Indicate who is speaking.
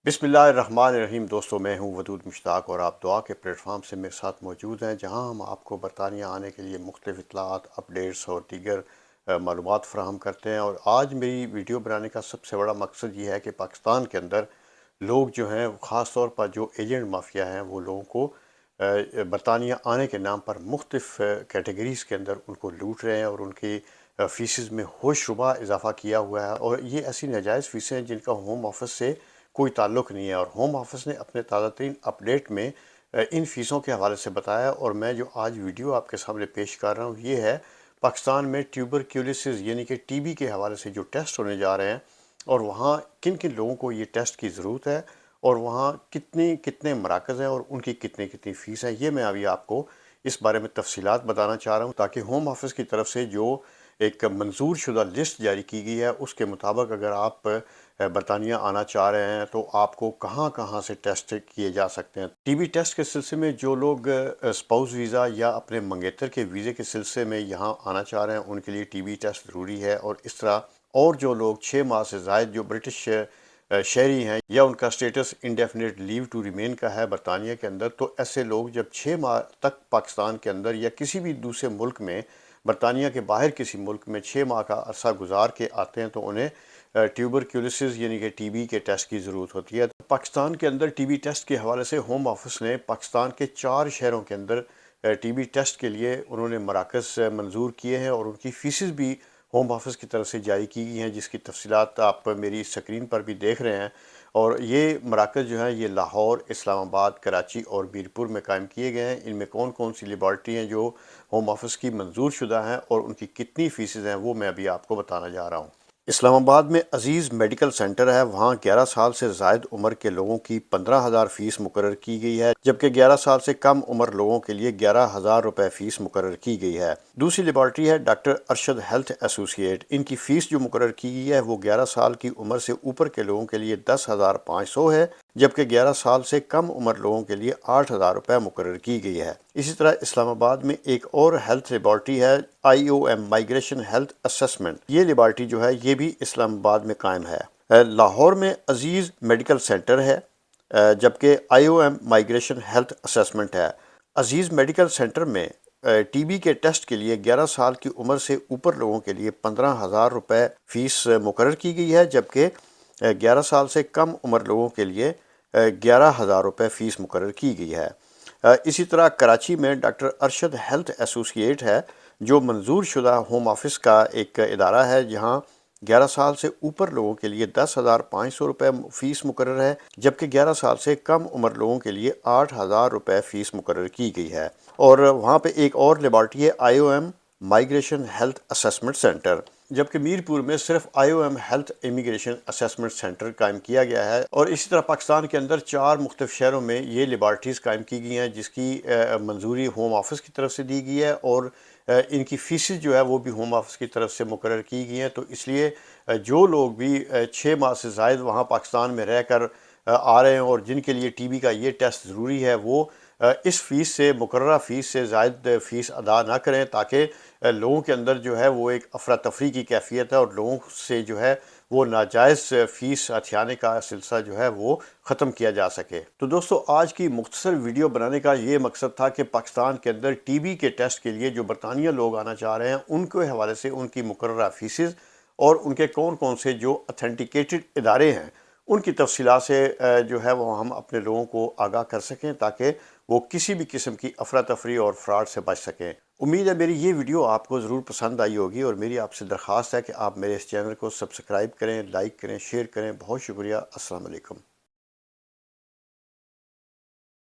Speaker 1: बिस्मिल्लाहिर्रहमानिर्रहीम। दोस्तों, मैं हूं वदूद मुश्ताक और आप दुआ के प्लेटफॉर्म से मेरे साथ मौजूद हैं, जहां हम आपको बरतानिया आने के लिए मुख्तलिफ़ इत्तलात, अपडेट्स और दीगर मालूमात फ़राहम करते हैं। और आज मेरी वीडियो बनाने का सबसे बड़ा मकसद ये है कि पाकिस्तान के अंदर लोग जो हैं, ख़ास तौर पर जो एजेंट माफिया हैं, वो लोगों को बरतानिया आने के नाम पर मुख्तलिफ़ कैटेगरीज़ के अंदर उनको लूट रहे हैं और उनकी फ़ीसेस में होशरुबा इजाफ़ा किया हुआ है। और ये ऐसी नाजायज़ फ़ीसें हैं जिनका होम ऑफिस से कोई ताल्लुक़ नहीं है। और होम ऑफिस ने अपने ताज़ा तरीन अपडेट में इन फ़ीसों के हवाले से बताया। और मैं जो आज वीडियो आपके सामने पेश कर रहा हूँ, ये है पाकिस्तान में ट्यूबरक्यूलिसिस यानी कि टीबी के हवाले से जो टेस्ट होने जा रहे हैं, और वहाँ किन किन लोगों को ये टेस्ट की ज़रूरत है, और वहाँ कितने मराकज़ हैं, और उनकी कितनी कितनी फ़ीस है। ये मैं अभी आपको इस बारे में तफसीलात बताना चाह रहा हूँ, ताकि होम ऑफिस की तरफ से जो एक मंजूर शुदा लिस्ट जारी की गई है, उसके मुताबिक अगर आप बरतानिया आना चाह रहे हैं तो आपको कहाँ कहाँ से टेस्ट किए जा सकते हैं। टीबी टेस्ट के सिलसिले में जो लोग स्पाउस वीज़ा या अपने मंगेतर के वीज़े के सिलसिले में यहाँ आना चाह रहे हैं, उनके लिए टीबी टेस्ट ज़रूरी है। और इस तरह और जो लोग 6 माह से ज़ायद जो ब्रिटिश शहरी हैं या उनका status indefinite leave to remain का है बरतानिया के अंदर, तो ऐसे लोग जब 6 माह तक पाकिस्तान के अंदर या किसी भी दूसरे मुल्क में, बरतानिया के बाहर किसी मुल्क में 6 माह का अरसा गुजार के आते हैं, तो उन्हें ट्यूबरक्यूलिसिस यानी कि टीबी के टेस्ट की ज़रूरत होती है। तो पाकिस्तान के अंदर टीबी टेस्ट के हवाले से होम ऑफिस ने पाकिस्तान के 4 शहरों के अंदर टीबी टेस्ट के लिए उन्होंने मराकज़ मंजूर किए हैं, और उनकी फ़ीसेस भी होम ऑफिस की तरफ से जारी की गई हैं, जिसकी तफसीलात आप मेरी स्क्रीन पर भी देख रहे हैं। और ये मराकज़ जो हैं, ये लाहौर, इस्लामाबाद, कराची और मीरपुर में कायम किए गए हैं। इनमें कौन कौन सी लेबॉर्ट्री हैं जो होम ऑफिस की मंजूर शुदा हैं और उनकी कितनी फ़ीसेस हैं, वो मैं अभी आपको बताना जा रहा हूँ। इस्लामाबाद में अजीज़ मेडिकल सेंटर है। वहाँ 11 साल से ज़ायद उम्र के लोगों की 15,000 फ़ीस मुकर्रर की गई है, जबकि 11 साल से कम उम्र लोगों के लिए 11,000 रुपये फ़ीस मुकर्रर की गई है। दूसरी लेबॉर्ट्री है डॉक्टर अरशद हेल्थ एसोसिएट। इनकी फ़ीस जो मुकर्रर की गई है, वो 11 साल की उम्र से ऊपर के लोगों के लिए 10,500 है, जबकि 11 साल से कम उम्र लोगों के लिए 8,000 रुपये मुकर्रर की गई है। इसी तरह इस्लामाबाद में एक और हेल्थ लेबॉर्ट्री है, IOM माइग्रेशन हेल्थ असेसमेंट। ये लेबॉर्ट्री जो है, ये भी इस्लामाबाद में कायम है। लाहौर में अजीज़ मेडिकल सेंटर है, जबकि IOM माइग्रेशन हेल्थ असेसमेंट है। अजीज़ मेडिकल सेंटर में टीबी के टेस्ट के लिए 11 साल की उम्र से ऊपर लोगों के लिए 15,000 रुपये फ़ीस मुकर्रर की गई है, जबकि 11 साल से कम उम्र लोगों के लिए 11,000 रुपये फ़ीस मुकर्रर की गई है। इसी तरह कराची में डॉक्टर अरशद हेल्थ एसोसिएट है, जो मंजूर शुदा होम ऑफिस का एक इदारा है, जहाँ 11 साल से ऊपर लोगों के लिए 10,500 रुपये फ़ीस मुकर्रर है, जबकि 11 साल से कम उम्र लोगों के लिए 8,000 रुपये फ़ीस मुकर्रर की गई है। और वहाँ पे एक और लेबॉर्ट्री है, IOM migration health assessment centre, जबकि मीरपुर में सिर्फ IOM health immigration assessment centre कायम किया गया है। और इसी तरह पाकिस्तान के अंदर 4 मुख्तलिफ शहरों में ये लेबॉर्ट्रीज़ कायम की गई हैं, जिसकी मंजूरी होम ऑफिस की तरफ से दी गई है, और इनकी फ़ीसेस जो है वो भी होम ऑफिस की तरफ से मुकर्रर की गई हैं। तो इसलिए जो लोग भी 6 माह से ज़ायद वहाँ पाकिस्तान में रह कर आ रहे हैं, और जिनके लिए टीबी का ये टेस्ट ज़रूरी है, वो इस फ़ीस से, मुकर्ररा फ़ीस से ज़ायद फ़ीस अदा ना करें, ताकि लोगों के अंदर जो है वो एक अफरा तफरी की कैफियत है, और लोगों से जो है वो नाजायज़ फ़ीस हथियाने का सिलसिला जो है वो ख़त्म किया जा सके। तो दोस्तों, आज की मुख्तसर वीडियो बनाने का ये मकसद था कि पाकिस्तान के अंदर टीबी के टेस्ट के लिए जो बरतानिया लोग आना चाह रहे हैं, उनके हवाले से उनकी मुकर्ररा फ़ीसेस और उनके कौन कौन से जो अथेंटिकेटेड इदारे हैं, उनकी तफसीलात से जो है वो हम अपने लोगों को आगाह कर सकें, ताकि वो किसी भी किस्म की अफरा तफरी और फ्रॉड से बच सकें। उम्मीद है मेरी ये वीडियो आपको ज़रूर पसंद आई होगी, और मेरी आपसे दरख्वास्त है कि आप मेरे इस चैनल को सब्सक्राइब करें, लाइक करें, शेयर करें। बहुत शुक्रिया। अस्सलाम वालेकुम।